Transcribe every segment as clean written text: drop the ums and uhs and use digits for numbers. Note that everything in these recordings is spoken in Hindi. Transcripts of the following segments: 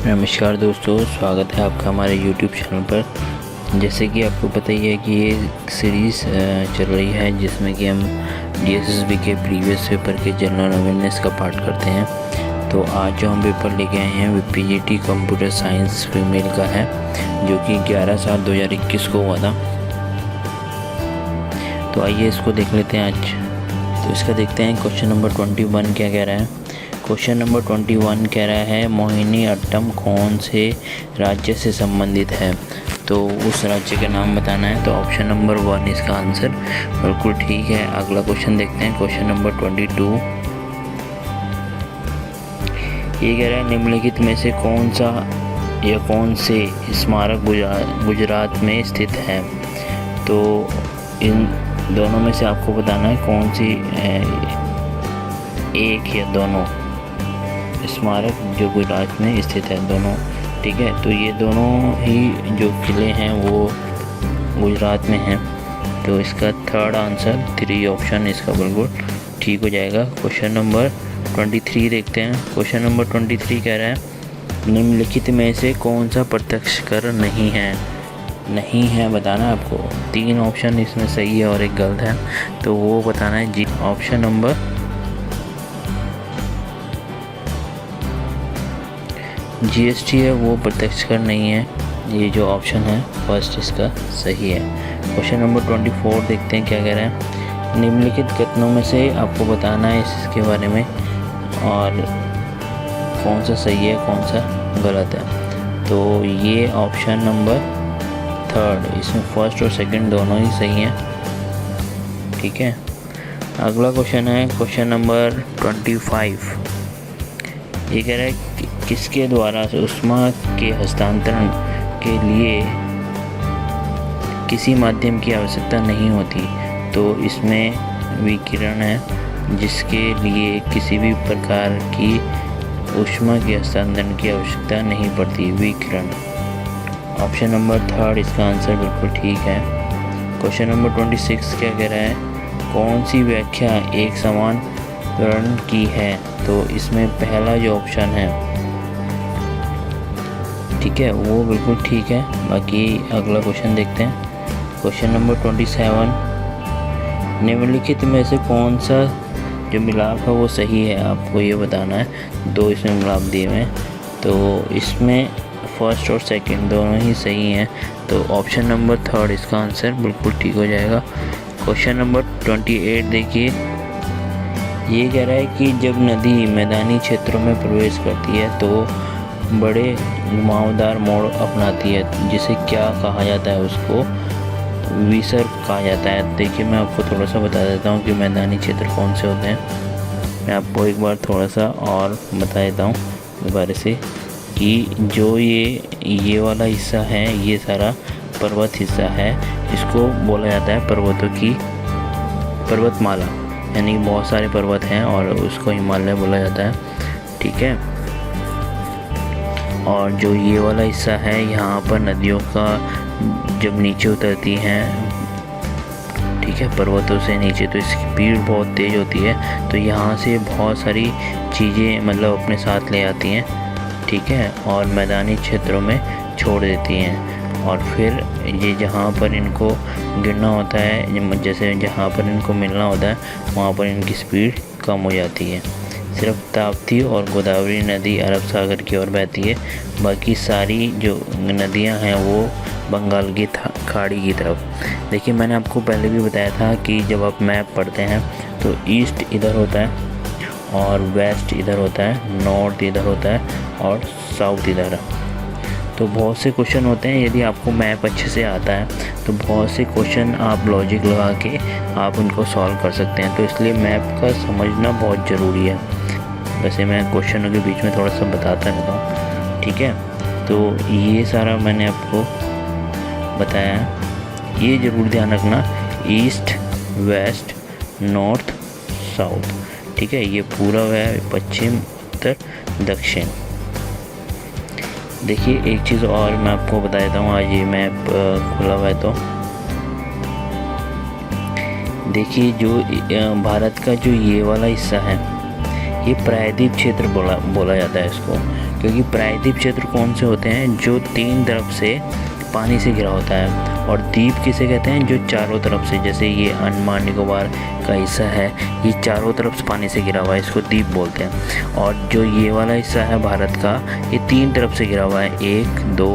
नमस्कार दोस्तों, स्वागत है आपका हमारे YouTube चैनल पर। जैसे कि आपको पता ही है कि ये सीरीज़ चल रही है जिसमें कि हम DSSB के प्रीवियस पेपर के जनरल अवेयरनेस का पार्ट करते हैं। तो आज जो हम पेपर लेके आए हैं वो PGT कंप्यूटर साइंस फीमेल का है, जो कि 11/7/2021 को हुआ था। तो आइए इसको देख लेते हैं आज। तो इसका देखते हैं क्वेश्चन नंबर 21 क्या कह रहा है। क्वेश्चन नंबर 21 कह रहा है मोहिनी अट्टम कौन से राज्य से संबंधित है। तो उस राज्य का नाम बताना है। तो ऑप्शन नंबर 1 इसका आंसर बिल्कुल ठीक है। अगला क्वेश्चन देखते हैं, क्वेश्चन नंबर 22। ये कह रहा है निम्नलिखित में से कौन सा या कौन से स्मारक गुजरात में स्थित है। तो इन दोनों में से आपको बताना है कौन सी एक या दोनों स्मारक जो गुजरात में स्थित है, दोनों। ठीक है, तो ये दोनों ही जो किले हैं वो गुजरात में हैं। तो इसका थर्ड आंसर 3 ऑप्शन इसका बिल्कुल ठीक हो जाएगा। क्वेश्चन नंबर 23 देखते हैं। क्वेश्चन नंबर 23 कह रहा है निम्नलिखित में से कौन सा प्रत्यक्ष कर नहीं है। नहीं है बताना आपको। 3 ऑप्शन इसमें सही है और एक गलत है, तो वो बताना है जी। ऑप्शन नंबर GST है वो प्रत्यक्ष कर नहीं है। ये जो ऑप्शन है फर्स्ट इसका सही है। क्वेश्चन नंबर 24 देखते हैं क्या कह रहा है। निम्नलिखित कथनों में से आपको बताना है इसके बारे में और कौन सा सही है कौन सा गलत है। तो ये ऑप्शन नंबर 3, इसमें फर्स्ट और सेकंड दोनों ही सही हैं। ठीक है, अगला क्वेश्चन है क्वेश्चन नंबर 25। ये कह रहा है किसके द्वारा ऊष्मा के हस्तांतरण के लिए किसी माध्यम की आवश्यकता नहीं होती। तो इसमें विकिरण है जिसके लिए किसी भी प्रकार की ऊष्मा के हस्तांतरण की आवश्यकता नहीं पड़ती, विकिरण। ऑप्शन नंबर 3 इसका आंसर बिल्कुल ठीक है। क्वेश्चन नंबर 26 क्या कह रहा है, कौन सी व्याख्या एक समान त्वरण की है। तो इसमें पहला जो ऑप्शन है ठीक है वो बिल्कुल ठीक है। बाकी अगला क्वेश्चन देखते हैं। क्वेश्चन नंबर 27, निम्नलिखित में से कौन सा जो मिलाप है वो सही है, आपको ये बताना है। 2 इसमें मिलाप दिए हुए हैं, तो इसमें फर्स्ट और सेकंड दोनों ही सही हैं। तो ऑप्शन नंबर 3 इसका आंसर बिल्कुल ठीक हो जाएगा। क्वेश्चन नंबर 28 देखिए। ये कह रहा है कि जब नदी मैदानी क्षेत्रों में प्रवेश करती है तो बड़े घुमावदार मोड़ अपनाती है, जिसे क्या कहा जाता है, उसको विसर्ग कहा जाता है। देखिए मैं आपको थोड़ा सा बता देता हूँ कि मैदानी क्षेत्र कौन से होते हैं। मैं आपको एक बार थोड़ा सा और बता देता हूँ दोबारा से कि जो ये वाला हिस्सा है ये सारा पर्वत हिस्सा है, इसको बोला जाता है पर्वतों की पर्वतमाला, यानी बहुत सारे पर्वत हैं और उसको हिमालय बोला जाता है। ठीक है, और जो ये वाला हिस्सा है यहाँ पर नदियों का जब नीचे उतरती हैं, ठीक है, पर्वतों से नीचे, तो इसकी स्पीड बहुत तेज़ होती है। तो यहाँ से बहुत सारी चीज़ें मतलब अपने साथ ले आती हैं, ठीक है, और मैदानी क्षेत्रों में छोड़ देती हैं। और फिर ये जहाँ पर इनको गिरना होता है, जैसे जहाँ पर इनको मिलना होता है वहाँ पर इनकी स्पीड कम हो जाती है। सिर्फ ताप्ती और गोदावरी नदी अरब सागर की ओर बहती है, बाकी सारी जो नदियां हैं वो बंगाल की खाड़ी की तरफ। देखिए मैंने आपको पहले भी बताया था कि जब आप मैप पढ़ते हैं तो ईस्ट इधर होता है और वेस्ट इधर होता है, नॉर्थ इधर होता है और साउथ इधर है। तो बहुत से क्वेश्चन होते हैं, यदि आपको मैप अच्छे से आता है तो बहुत से क्वेश्चन आप लॉजिक लगा के आप उनको सॉल्व कर सकते हैं। तो इसलिए मैप का समझना बहुत ज़रूरी है। वैसे मैं क्वेश्चनों के बीच में थोड़ा सा बताता रहता हूँ, ठीक है। तो ये सारा मैंने आपको बताया, ये ज़रूर ध्यान रखना, ईस्ट वेस्ट नॉर्थ साउथ, ठीक है, ये पूरा है पश्चिम उत्तर दक्षिण। देखिए एक चीज़ और मैं आपको बता देता हूँ, आज ये मैप खुला हुआ है तो देखिए जो भारत का जो ये वाला हिस्सा है ये प्रायद्वीप क्षेत्र बोला जाता है इसको, क्योंकि प्रायद्वीप क्षेत्र कौन से होते हैं, जो 3 तरफ से पानी से घिरा होता है। और द्वीप किसे कहते हैं, जो चारों तरफ से, जैसे ये अंडमान निकोबार का हिस्सा है, ये चारों तरफ से पानी से घिरा हुआ है, इसको द्वीप बोलते हैं। और जो ये वाला हिस्सा है भारत का, ये 3 तरफ से घिरा हुआ है, 1, 2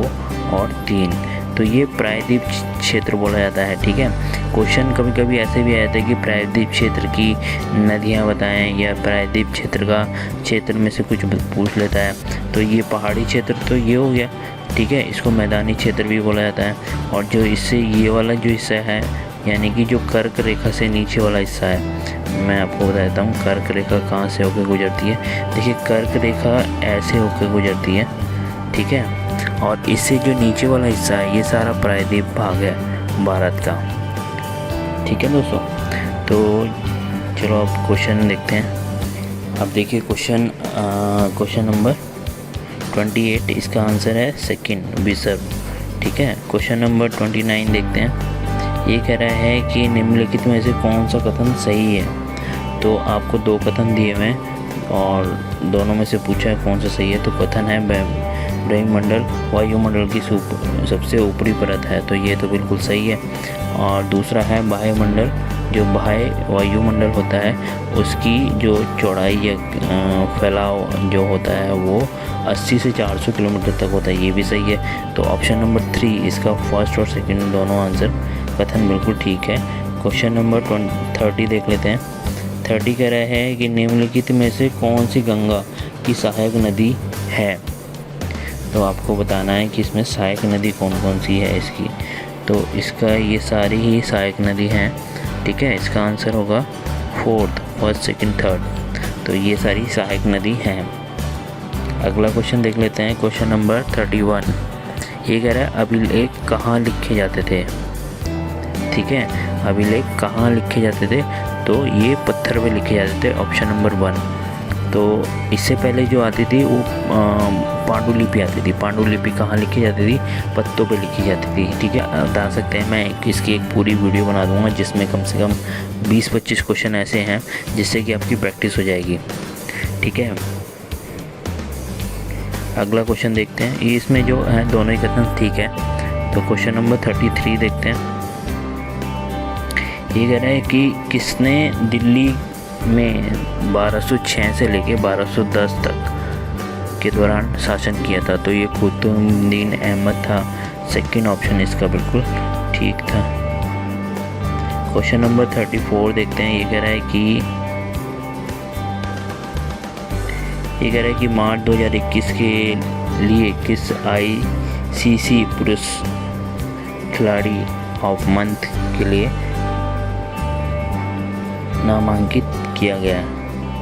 और 3, तो ये प्रायद्वीप क्षेत्र बोला जाता है। ठीक है, क्वेश्चन कभी कभी ऐसे भी आते हैं कि प्रायद्वीप क्षेत्र की नदियाँ बताएं, या प्रायद्वीप क्षेत्र में से कुछ पूछ लेता है। तो ये पहाड़ी क्षेत्र तो ये हो गया, ठीक है, इसको मैदानी क्षेत्र भी बोला जाता है। और जो इससे ये वाला जो हिस्सा है, यानी कि जो कर्क रेखा से नीचे वाला हिस्सा है, मैं आपको बता देता हूँ कर्क रेखा कहाँ से होकर गुजरती है। देखिए कर्क रेखा ऐसे होकर गुजरती है, ठीक है, और इससे जो नीचे वाला हिस्सा है, ये सारा प्रायद्वीप भाग है भारत का। ठीक है दोस्तों, तो चलो अब क्वेश्चन देखते हैं। अब देखिए क्वेश्चन नंबर 28, इसका आंसर है सेकंड, विसर्ग। ठीक है, क्वेश्चन नंबर 29 देखते हैं। ये कह रहा है कि निम्नलिखित में से कौन सा कथन सही है। तो आपको 2 कथन दिए हुए हैं और दोनों में से पूछा है कौन सा सही है। तो कथन है ब्रह्मंडल वायुमंडल की सबसे ऊपरी परत है, तो ये तो बिल्कुल सही है। और दूसरा है वायुमंडल, जो बाह्य वायुमंडल होता है उसकी जो चौड़ाई या फैलाव जो होता है वो 80 से 400 किलोमीटर तक होता है, ये भी सही है। तो ऑप्शन नंबर 3, इसका फर्स्ट और सेकंड दोनों आंसर कथन बिल्कुल ठीक है। क्वेश्चन नंबर 30 देख लेते हैं। 30 कह रहा है कि निम्नलिखित में से कौन सी गंगा की सहायक नदी है। तो आपको बताना है कि इसमें सहायक नदी कौन कौन सी है इसकी। तो इसका ये सारी ही सहायक नदी हैं, ठीक है। इसका आंसर होगा 4th, 1st, 2nd, 3rd। तो ये सारी सहायक नदी हैं। अगला क्वेश्चन देख लेते हैं, क्वेश्चन नंबर 31। ये कह रहा है अभिलेख कहाँ लिखे जाते थे। ठीक है, अभिलेख कहाँ लिखे जाते थे, तो ये पत्थर पे लिखे जाते थे, ऑप्शन नंबर 1। तो इससे पहले जो आती थी वो पांडुलिपि आती थी। पांडुलिपि कहाँ लिखी जाती थी, पत्तों पे लिखी जाती थी। ठीक है, बता सकते हैं, मैं इसकी एक पूरी वीडियो बना दूंगा जिसमें कम से कम 20-25 क्वेश्चन ऐसे हैं जिससे कि आपकी प्रैक्टिस हो जाएगी। ठीक है, अगला क्वेश्चन देखते हैं। ये इसमें जो है दोनों ही कथन ठीक है। तो क्वेश्चन नंबर 33 देखते हैं। ये कह रहा है कि किसने दिल्ली में 1206 से लेके 1210 तक के दौरान शासन किया था। तो ये कुतुबुद्दीन अहमद था। सेकंड ऑप्शन इसका बिल्कुल ठीक था। क्वेश्चन नंबर 34 देखते हैं। ये कह रहा है कि मार्च 2021 के लिए किस ICC पुरुष खिलाड़ी ऑफ मंथ के लिए नामांकित किया गया।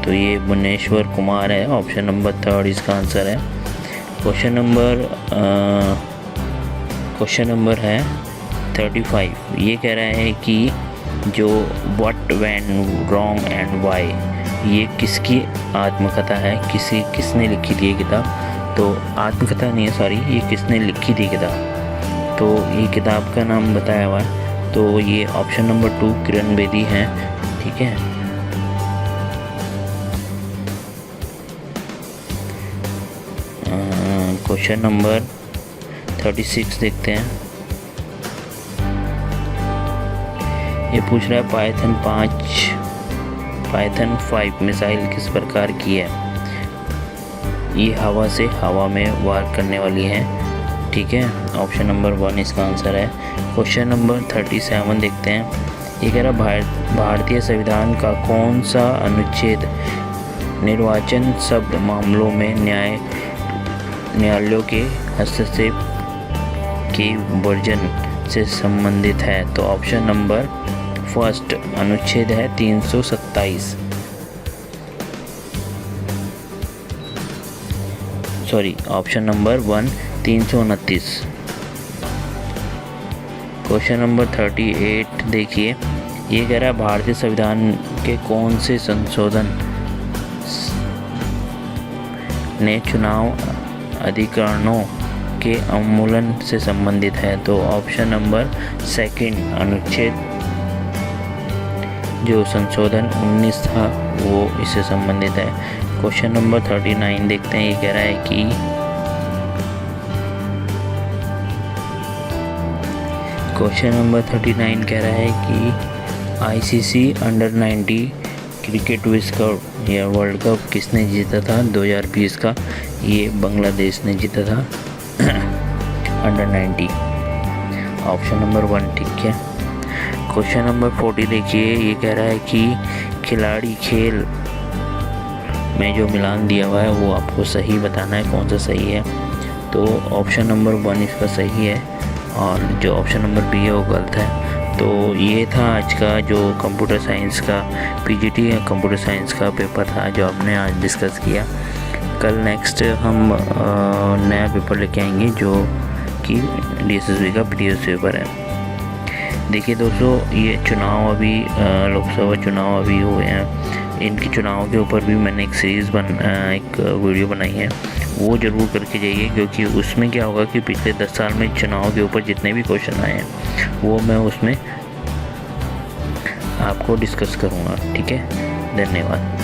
तो ये भुवनेश्वर कुमार है, ऑप्शन नंबर 3 इसका आंसर है। क्वेश्चन नंबर है 35। ये कह रहा है कि जो what went wrong and why, ये किसकी आत्मकथा है, किसने लिखी थी ये किताब। तो आत्मकथा नहीं है, सॉरी, ये किसने लिखी थी किताब। तो ये किताब का नाम बताया हुआ है। तो ये ऑप्शन नंबर 2 किरण बेदी हैं। ठीक है, क्वेश्चन नंबर 36 देखते हैं। ये पूछ रहा है पाइथन 5 मिसाइल किस प्रकार की है। ये हवा से हवा में वार करने वाली है। ठीक है, ऑप्शन नंबर 1 इसका आंसर है। क्वेश्चन नंबर 37 देखते हैं। ये कह रहा है भारतीय संविधान का कौन सा अनुच्छेद निर्वाचन शब्द मामलों में न्यायालयों के हस्तक्षेप के वर्जन से संबंधित है। तो ऑप्शन नंबर 1 अनुच्छेद है 327, sorry, option number 1 329। Question number 38 देखिए। ये कह रहा है भारतीय संविधान के कौन से संशोधन ने चुनाव अधिकारों के उन्मूलन से संबंधित है। तो ऑप्शन नंबर 2 अनुच्छेद जो संशोधन 19 था वो इससे संबंधित है। क्वेश्चन नंबर 39 देखते हैं। ये कह रहा है कि क्वेश्चन नंबर 39 कह रहा है कि आईसीसी अंडर 90 क्रिकेट विश्व कप या वर्ल्ड कप किसने जीता था 2020 का। ये बांग्लादेश ने जीता था अंडर 90। ऑप्शन नंबर 1 ठीक है। क्वेश्चन नंबर 40 देखिए, ये कह रहा है कि खिलाड़ी खेल में जो मिलान दिया हुआ है वो आपको सही बताना है, कौन सा सही है। तो ऑप्शन नंबर 1 इसका सही है और जो ऑप्शन नंबर बी है वो गलत है। तो ये था आज का जो कंप्यूटर साइंस का पीजीटी या कंप्यूटर साइंस का पेपर था जो हमने आज डिस्कस किया। कल नेक्स्ट हम नया पेपर लेके आएंगे जो कि डीएसएसबी का प्रीवियस पेपर है। देखिए दोस्तों, ये चुनाव अभी लोकसभा चुनाव अभी हुए हैं, इनके चुनाव के ऊपर भी मैंने एक सीरीज़ एक वीडियो बनाई है, वो ज़रूर करके जाइए, क्योंकि उसमें क्या होगा कि पिछले 10 साल में चुनाव के ऊपर जितने भी क्वेश्चन आए हैं वो मैं उसमें आपको डिस्कस करूँगा। ठीक है, धन्यवाद।